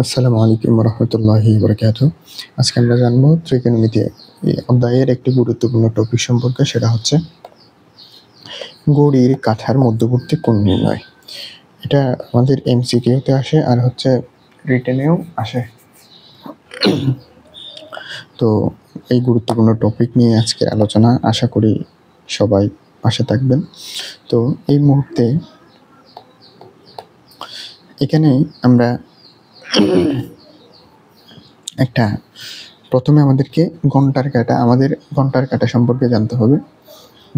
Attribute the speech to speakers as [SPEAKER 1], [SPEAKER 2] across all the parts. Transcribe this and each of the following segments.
[SPEAKER 1] আসসালামু আলাইকুম রহমতুল্লাহি বারাকাতুহু। আজকে আমরা জানবো ত্রিকোণমিতি এই অধ্যায়ের একটি গুরুত্বপূর্ণ টপিক সম্পর্কে, সেটা হচ্ছে ঘড়ির কাঁটার মধ্যবর্তী কোণ নির্ণয়। এটা আমাদের এমসিকিউতে আসে আর হচ্ছে রিটেনেও আসে। তো এই গুরুত্বপূর্ণ টপিক নিয়ে আজকে আলোচনা, আশা করি সবাই পাশে থাকবেন। তো এই মুহূর্তে এখানে আমরা একটা প্রথমে আমাদেরকে ঘন্টার কাঁটা সম্পর্কে জানতে হবে।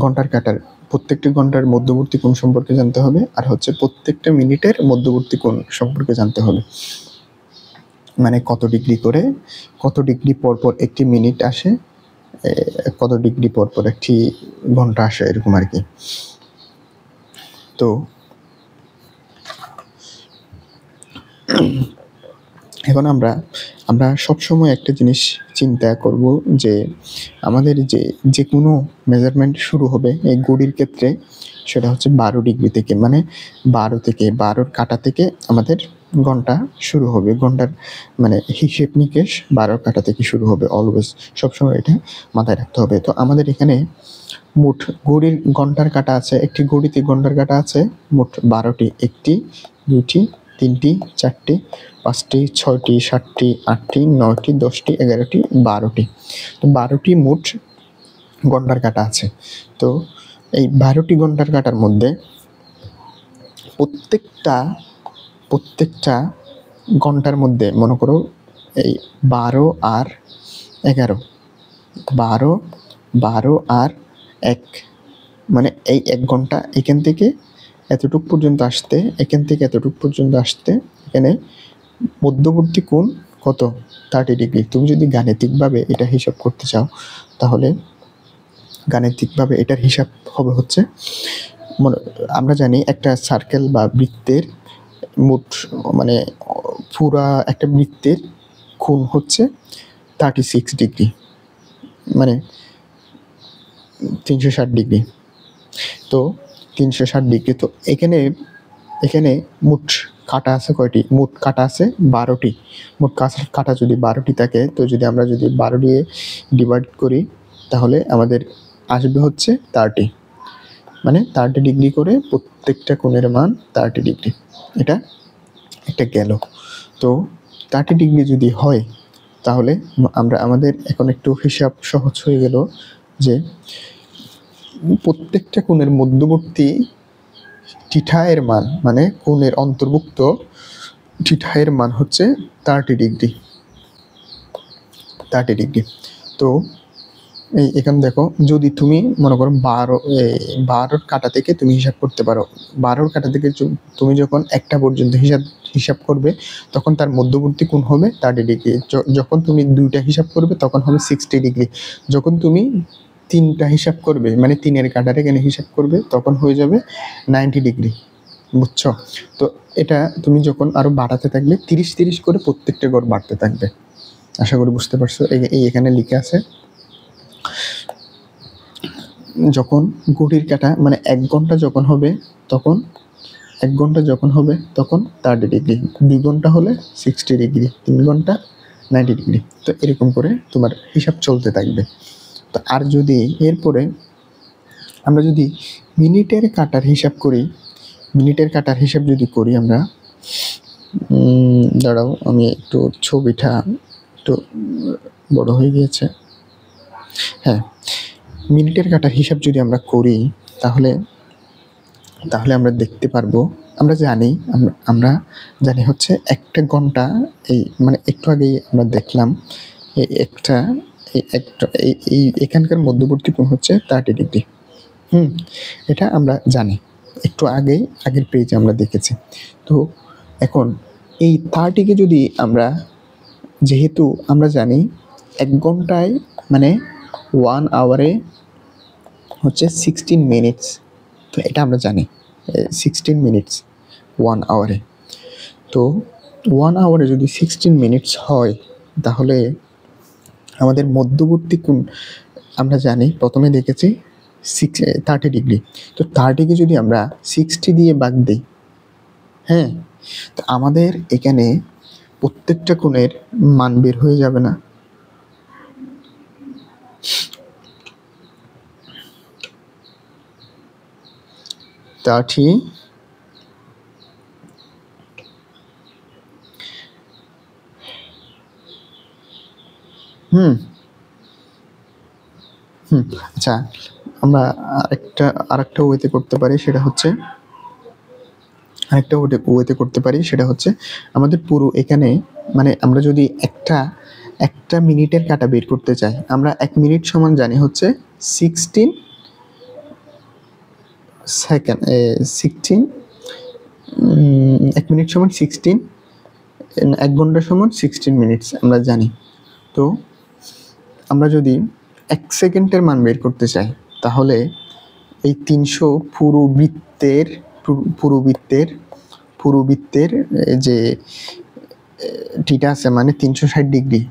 [SPEAKER 1] ঘন্টার কাঁটার প্রত্যেকটি ঘন্টার মধ্যবর্তী কোণ সম্পর্কে জানতে হবে, আর হচ্ছে প্রত্যেকটা মিনিটের মধ্যবর্তী কোণ সম্পর্কে জানতে হবে। মানে কত ডিগ্রি পর পর একটি মিনিট আসে, কত ডিগ্রি পর পর একটি ঘন্টা আসে, এরকম আর কি। তো এখন আমরা সবসময় একটা জিনিস চিন্তা করব যে আমাদের যে কোনো মেজারমেন্ট শুরু হবে এই ঘড়ির ক্ষেত্রে, সেটা হচ্ছে 12 ডিগ্রি থেকে, মানে 12 কাঁটা থেকে আমাদের ঘন্টা শুরু হবে। ঘন্টার মানে হিসেব নিকেশ 12 কাঁটা থেকে শুরু হবে। অলওয়েজ সবসময় এটা মাথায় রাখতে হবে। তো আমাদের এখানে মোট ঘড়ির ঘন্টার কাঁটা আছে, একটি ঘড়িতে ঘন্টার কাঁটা আছে মোট 12টি। 1টি, 2টি, 3টি, 4টি, 5টি, 6টি, 7টি, 8টি, 9টি, 10টি, 11টি, 12টি। তো 12টি মোট ঘন্টার কাঁটা আছে। তো এই 12টি ঘন্টার কাঁটার মধ্যে প্রত্যেকটা ঘন্টার মধ্যে মনে করো এই 12 আর 11, 12 আর 1, মানে এই 1 ঘন্টা এখান থেকে এতটুক পর্যন্ত আসতে, এখান থেকে এতটুক পর্যন্ত আসতে এখানে মধ্যবর্তী কোণ কত? 30 ডিগ্রি। তুমি যদি গাণিতিকভাবে এটা হিসাব করতে চাও, তাহলে গাণিতিকভাবে এটার হিসাব হবে হচ্ছে, আমরা জানি একটা সার্কেল বা বৃত্তের মোট মানে পুরা একটা বৃত্তের কোণ হচ্ছে 36 ডিগ্রি, মানে 360 ডিগ্রি। তো 360 ডিগ্রি। তো এখানে মোট কাটা আছে কয়টি? মোট কাটা আছে 12টি। মোট কাটা যদি 12টি থাকে, তো আমরা যদি 12 দিয়ে ডিভাইড করি, তাহলে আমাদের আসবে হচ্ছে 30, মানে 30 ডিগ্রি করে প্রত্যেকটা কোণের মান 30 ডিগ্রি। এটা একটা গেল। তো 30 ডিগ্রি যদি হয়, তাহলে আমাদের এখন একটু হিসাব সহজ হয়ে গেল যে প্রত্যেকটা কোণের মধ্যবর্তী থিটায়ের মান, মানে কোণের অন্তর্ভুক্ত থিটায়ের মান হচ্ছে 30 ডিগ্রি। তো এখানে দেখো, যদি তুমি মনে করো 12 কাটা থেকে তুমি হিসাব করতে পারো, 12 কাটা থেকে তুমি যখন একটা পর্যন্ত হিসাব করবে, তখন তার মধ্যবর্তী কোণ হবে 30 ডিগ্রি। যখন তুমি 2টা হিসাব করবে, তখন হবে 60 ডিগ্রি। যখন তুমি 3টা হিসাব করবে, মানে 3-এর কাটার এখানে হিসাব করবে, তখন হয়ে যাবে 90 ডিগ্রি। বুঝছো? তো এটা তুমি যখন আরো বাড়াতে থাকবে, 30 করে প্রত্যেকটা গড় বাড়তে থাকবে। আশা করি বুঝতে পারছো। এখানে লিখে আছে, যখন ঘড়ির কাঁটা মানে 1 ঘন্টা যখন হবে, তখন 30 ডিগ্রি, 2 ঘন্টা হলে 60 ডিগ্রি, 3 ঘন্টা 90 ডিগ্রি। তো এরকম করে তোমার হিসাব চলতে থাকবে। তো আর যদি এরপরে আমরা যদি মিনিটের কাঁটার হিসাব যদি করি আমরা, দাঁড়াও, আমি একটু ছবিটা একটু বড় হয়ে গিয়েছে। হ্যাঁ, মিনিটের কাঁটার হিসাব যদি আমরা করি, তাহলে আমরা দেখতে পারবো, আমরা জানি হচ্ছে একটা ঘন্টা, এই মানে একটু আগেই আমরা দেখলাম এখানকার মধ্যবর্তী কোণ হচ্ছে 30 ডিগ্রি। এটা আমরা জানি, একটু আগের পেজে আমরা দেখেছি। তো এখন এই 30কে যদি যেহেতু আমরা জানি 1 ঘন্টায় মানে 1 আওয়ারে হচ্ছে 16 মিনিটস, তো এটা আমরা জানি 16 মিনিটস 1 আওয়ারে। তো 1 আওয়ারে যদি 16 মিনিটস হয়, তাহলে আমাদের মধ্যবর্তী কোণ আমরা জানি, প্রথমে দেখেছি 30 ডিগ্রি। তো 30কে যদি আমরা 60 দিয়ে ভাগ দিই, হ্যাঁ, তো আমাদের এখানে প্রত্যেকটা কোণের মান বের হয়ে যাবে না? 30 আচ্ছা, আমরা আরেকটা ওয়েতে করতে পারি, সেটা হচ্ছে আমাদের পুরো এখানে, মানে আমরা যদি একটা মিনিটের কাটা বের করতে চাই, আমরা 1 মিনিট সমান জানি হচ্ছে 16 সেকেন্ড, 1 মিনিট সমান 16, 1 ঘন্টা সমান 16 মিনিটস আমরা জানি। তো আমরা যদি 1 সেকেন্ডের মান বের করতে চাই, তাহলে এই 300 পুরো বৃত্তের যে থিটা আছে, মানে 360 ডিগ্রি,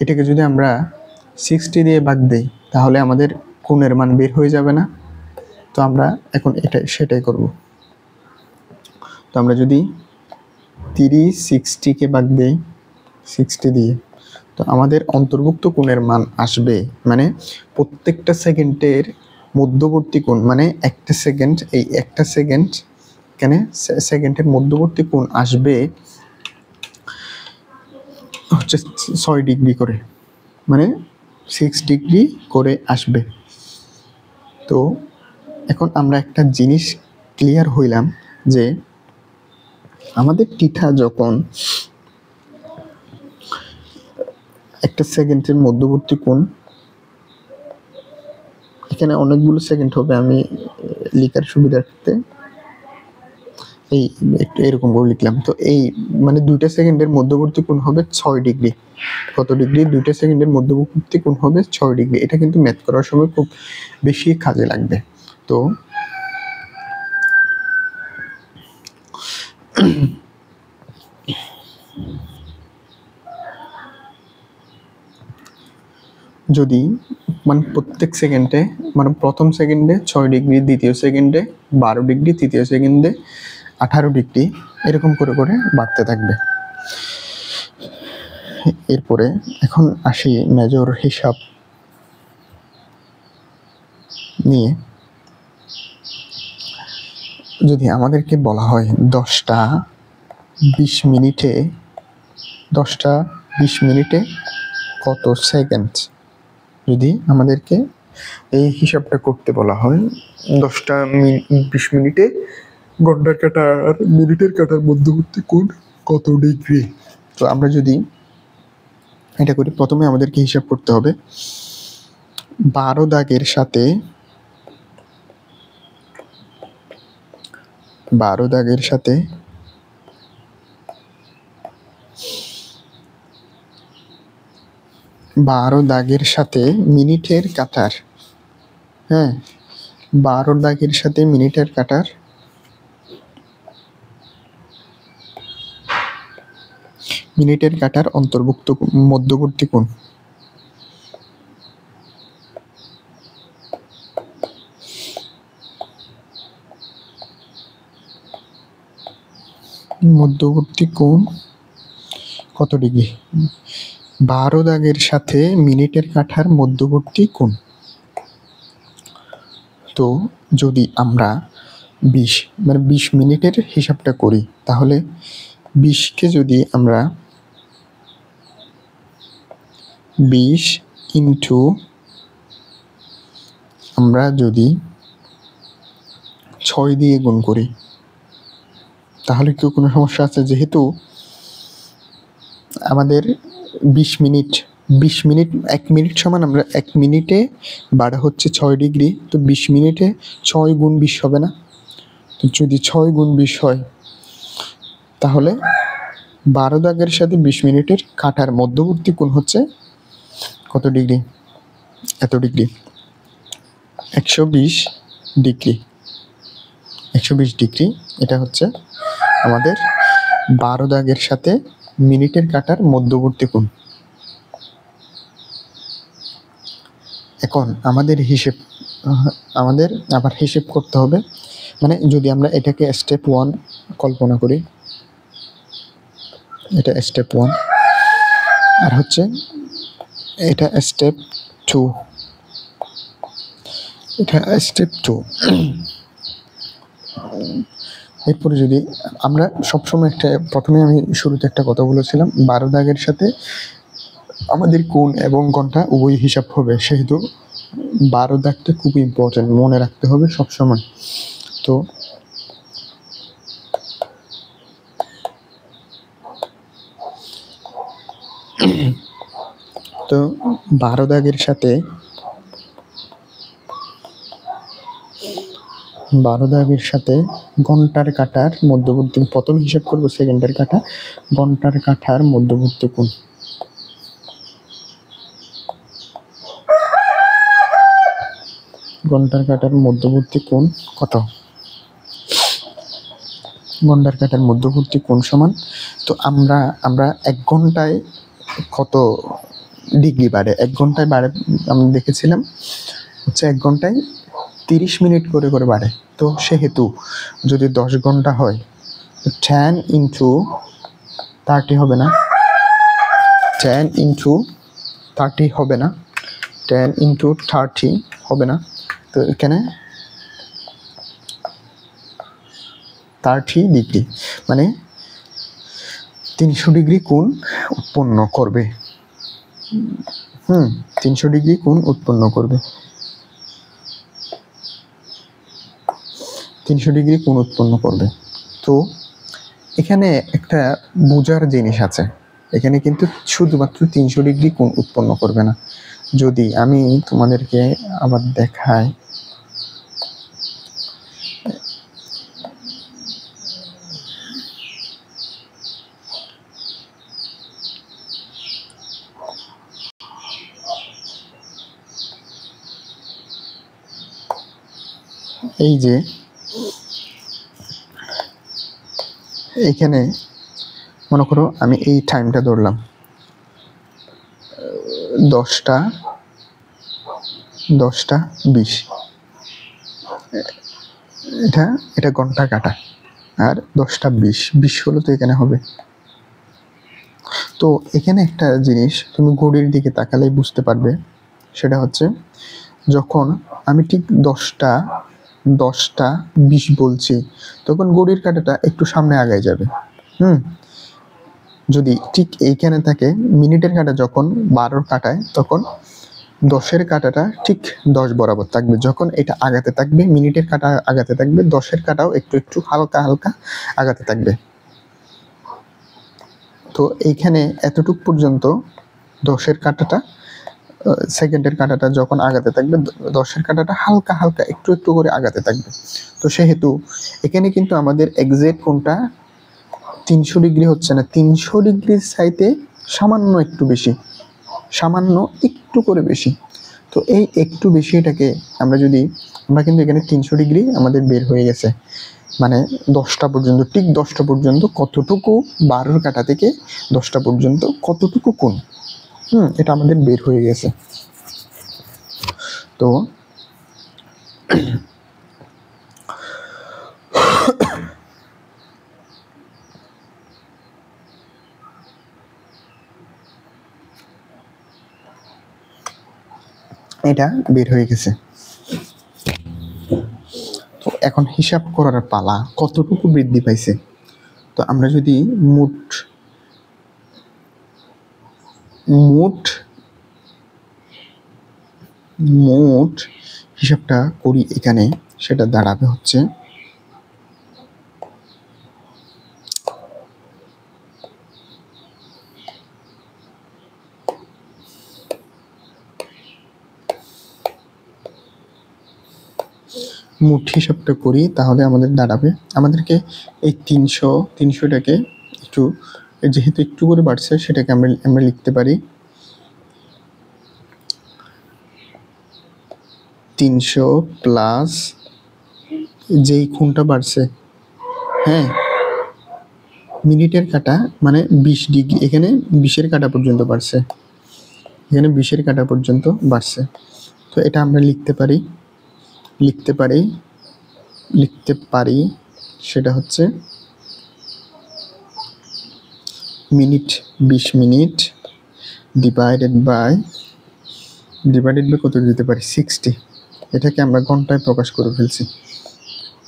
[SPEAKER 1] এটাকে যদি আমরা 60 দিয়ে ভাগ দেই, তাহলে আমাদের কোণের মান বের হয়ে যাবে না? তো আমরা এখন সেটাই করব। তো আমরা যদি 60কে ভাগ দেই 60 দিয়ে, তো আমাদের অন্তর্ভুক্ত কোণের মান আসবে, মানে প্রত্যেকটা সেকেন্ডের মধ্যবর্তী কোণ, মানে একটা সেকেন্ড, এই একটা সেকেন্ড এখানে সেকেন্ডের মধ্যবর্তী কোণ আসবে হচ্ছে 6 ডিগ্রি করে, মানে 6 ডিগ্রি করে আসবে। তো এখন আমরা একটা জিনিস ক্লিয়ার হইলাম যে আমাদের থিটা যখন একটা সেকেন্ডের মধ্যবর্তী কোণ, এখানে অনেকগুলো সেকেন্ড হবে, আমি লেখার সুবিধার্থে এই একটু এরকম করে লিখলাম। তো এই মানে 2টা সেকেন্ডের মধ্যবর্তী কোণ হবে 6 ডিগ্রি। কত ডিগ্রি? 2টা সেকেন্ডের মধ্যবর্তী কোণ হবে 6 ডিগ্রি। এটা কিন্তু ম্যাথ করার সময় খুব বেশি কাজে লাগবে। তো যদি মানে প্রত্যেক সেকেন্ডে, মানে প্রথম সেকেন্ডে 6 ডিগ্রি, দ্বিতীয় সেকেন্ডে 12 ডিগ্রি, তৃতীয় সেকেন্ডে 18 ডিগ্রি, এরকম করে করে বাড়তে থাকবে। এরপরে এখন আসি মেজর হিসাব নিয়ে। যদি আমাদেরকে বলা হয় 10টা 20 মিনিটে কত সেকেন্ড, যদি আমাদেরকে এই হিসাবটা করতে বলা হয়, 10টা 20 মিনিটে ঘন্টার কাঁটা আর মিনিটের কাঁটার মধ্যবর্তী কোণ কত ডিগ্রি। তো আমরা যদি এটা করি, প্রথমে আমাদেরকে হিসাব করতে হবে 12 দাগের সাথে 12 দাগের সাথে মিনিটের কাঁটার, 12 দাগের সাথে মিনিটের কাঁটার অন্তর্ভুক্ত মধ্যবর্তী কোণ। মধ্যবর্তী কোণ কত ডিগ্রি? 12 দাগের সাথে মিনিটের কাঁটার মধ্যবর্তী কোণ। তো যদি আমরা 20 মিনিটের হিসাবটা করি, তাহলে 20কে যদি আমরা 20 ইন্টু আমরা যদি 6 দিয়ে গুণ করি, তাহলে কি কোনো সমস্যা আছে? যেহেতু আমাদের 20 মিনিট 1 মিনিট সমান, আমরা 1 মিনিটে বাড়া হচ্ছে 6 ডিগ্রি, তো 20 মিনিটে 6 গুণ 20 হবে না? তো যদি 6 গুণ 20 হয়, তাহলে 12 দাগের সাথে 20 মিনিটের কাঁটার মধ্যবর্তী কোণ হচ্ছে কত ডিগ্রি? এত ডিগ্রি, 120 ডিগ্রি। 120 ডিগ্রি, এটা হচ্ছে আমাদের 12 দাগের সাথে মিনিটের কাঁটার মধ্যবর্তী কোণ। এখন আমাদের আবার হিসেব করতে হবে, মানে যদি আমরা এটাকে স্টেপ 1 কল্পনা করি, এটা স্টেপ 1 আর হচ্ছে এটা স্টেপ 2, এটা স্টেপ 2। এরপরে যদি আমরা সবসময় একটা, প্রথমে আমি শুরুতে একটা কথা বলেছিলাম 12 দাগের সাথে আমাদের কোণ এবং ঘন্টা উভয় হিসাব হবে, সেহেতু 12 দাগটা খুব ইম্পর্টেন্ট, মনে রাখতে হবে সবসময়। তো তো 12 দাগের সাথে 12 দাগের সাথে ঘন্টার কাঁটার মধ্যবর্তী, প্রথম হিসাব করব সেকেন্ডের কাঁটা, ঘন্টার কাঁটার মধ্যবর্তী কোণ। ঘন্টার কাঁটার মধ্যবর্তী কোণ কত? ঘন্টার কাঁটার মধ্যবর্তী কোণ সমান, তো আমরা 1 ঘন্টায় কত ডিগ্রি বাড়ে? 1 ঘন্টায় বাড়ে, আমরা দেখেছিলাম হচ্ছে 1 ঘন্টায় 30 মিনিট করে করে বাড়ে। তো সেহেতু যদি 10 ঘন্টা হয় 10 ইন্টু 30 হবে না? 10 ইন্টু 30 হবে না? 10 ইন্টু 30 হবে না? তো এখানে 30 ডিগ্রি মানে 300 ডিগ্রি কোণ উৎপন্ন করবে। 300 ডিগ্রি কোণ উৎপন্ন করবে, 300 ডিগ্রি কোণ উৎপন্ন করবে। তো এখানে একটা বোঝার জিনিস আছে, এখানে কিন্তু শুধুমাত্র 300 ডিগ্রি কোণ উৎপন্ন করবে না। যদি আমি তোমাদেরকে আবার দেখাই, এই যে এইখানে মনে করো আমি এই টাইমটা ধরলাম 10টা 20, এটা ঘন্টা কাটা, আর 10টা 20 হলো তো এখানে হবে। তো এখানে একটা জিনিস তুমি ঘড়ির দিকে তাকালেই বুঝতে পারবে, সেটা হচ্ছে যখন আমি ঠিক 10টা 20 বলছি, তখন ঘড়ির কাঁটাটা একটু সামনে আগায় যাবে। যদি ঠিক এইখানে থাকে মিনিটের কাঁটা, যখন 12 কাটায় তখন 10-এর কাঁটাটা ঠিক 10 বরাবর থাকবে। যখন এটা আগাতে থাকবে, মিনিটের কাঁটা আগাতে থাকবে, 10-এর কাঁটাও একটু একটু হালকা হালকা আগাতে থাকবে। তো এইখানে এতটুক পর্যন্ত 10-এর কাঁটাটা, সেকেন্ডের কাঁটাটা যখন আগাতে থাকবে, 10-এর কাঁটাটা হালকা হালকা একটু একটু করে আগাতে থাকবে। তো সেহেতু এখানে কিন্তু আমাদের এক্সাক্ট কোণটা 300 ডিগ্রি হচ্ছে না, 300 ডিগ্রির চাইতে সামান্য একটু বেশি, সামান্য একটু করে বেশি। তো এই একটু বেশিটাকে আমরা কিন্তু এখানে 300 ডিগ্রি আমাদের বের হয়ে গেছে, মানে 10টা পর্যন্ত, ঠিক 10টা পর্যন্ত কতটুকু 12-এর কাঁটা থেকে 10টা পর্যন্ত কতটুকু কোণ, এটা আমাদের বের হয়ে গেছে। তো এটা বের হয়ে গেছে। তো এখন হিসাব করার পালা, কতটুকু বৃদ্ধি পাইছে। তো আমরা যদি মোট হিসাবটা করি এখানে, সেটা দাঁড়াবে হচ্ছে মোট হিসাবটা করি, তাহলে আমাদের দাঁড়াবে, আমাদেরকে এই 300টাকে একটু, যেহেতু একটু করে বাড়ছে, সেটাকে আমরা লিখতে পারি 300 প্লাস যেই কোণটা বাড়ছে, মিনিটের কাঁটা মানে 20 ডিগ্রি, এখানে 20-এর কাঁটা পর্যন্ত বাড়ছে, এখানে 20-এর কাঁটা পর্যন্ত বাড়ছে। তো এটা আমরা লিখতে পারি সেটা হচ্ছে মিনিট 20 মিনিট ডিভাইডেড বাই কত দিতে পারি 60, এটাকে আমরা ঘন্টায় প্রকাশ করে ফেলছি।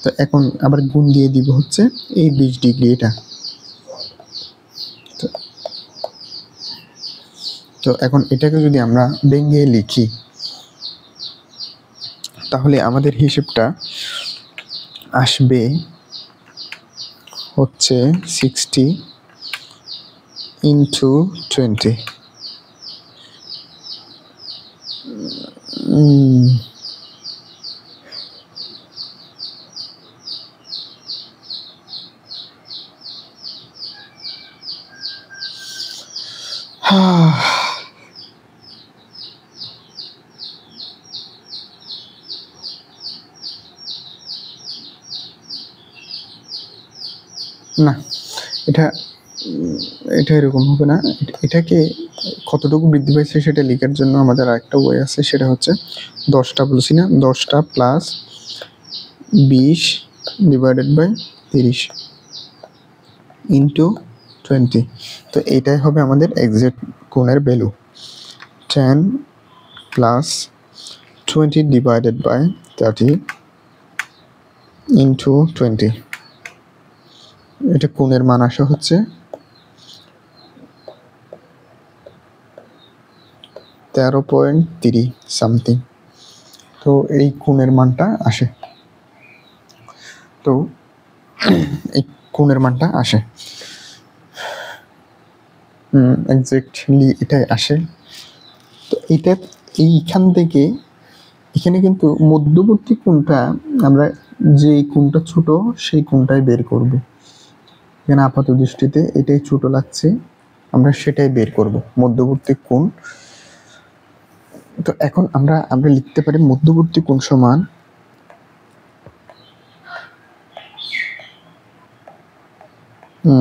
[SPEAKER 1] তো এখন আবার গুণ দিয়ে দিব হচ্ছে এই 20 ডিগ্রি এটা। তো এখন এটাকে যদি আমরা ভেঙে লিখি তাহলে আমাদের হিসেবটা আসবে হচ্ছে 60 ইন্টু 20। না, এটা এরকম হবে না। এটাকে কতটুকু বৃদ্ধি পাইছে সেটা লেখার জন্য আমাদের আরেকটা ওয়ে আছে, সেটা হচ্ছে 10টা বলছি না, 10টা প্লাস 20 ডিভাইডেড বাই 30 ইন্টু 20। তো এটাই হবে আমাদের এক্সাক্ট কোণের value, 10 plus 20 divided by 30 into 20। এটা কোণের মান আসা হচ্ছে 13.3 সামথিং। তো এই কোণের মানটা আসে, তো এই কোণের মানটা আসে এক্স্যাক্টলি এটাই আসে। তো এটা এইখান থেকে এখানে কিন্তু মধ্যবর্তী কোণটা আমরা যে কোণটা ছোট সেই কোণটাই বের করব। এখানে আপাত দৃষ্টিতে এটাই ছোট লাগছে, আমরা সেটাই বের করব মধ্যবর্তী কোণ। তো এখন আমরা লিখতে পারি মধ্যবর্তী কোণ সমান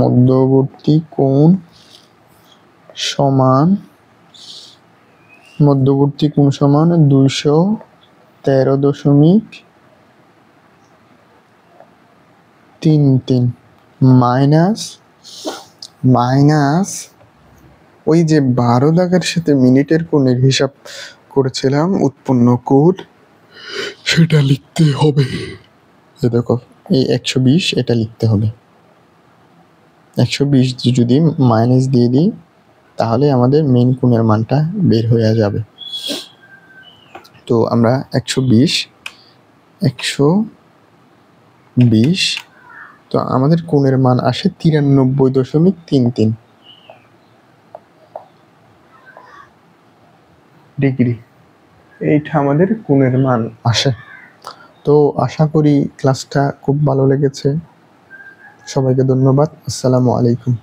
[SPEAKER 1] মধ্যবর্তী কোণ সমান 213.33 মাইনাস ওই যে 12 দাগের সাথে মিনিটের কোণের হিসাব করেছিলাম উৎপন্ন কোণ, সেটা লিখতে হবে। দেখো এই 120 এটা লিখতে হবে। 120 যদি মাইনাস দিয়ে দিই তাহলে আমাদের মেইন কোণের মানটা বের হয়ে যাবে। তো আমরা 120 তো আমাদের কোণের মান আসে 93.33 ডিগ্রি। এইটা আমাদের কোণের মান আসে। তো আশা করি ক্লাসটা খুব ভালো লেগেছে। সবাইকে ধন্যবাদ। আসসালামু আলাইকুম।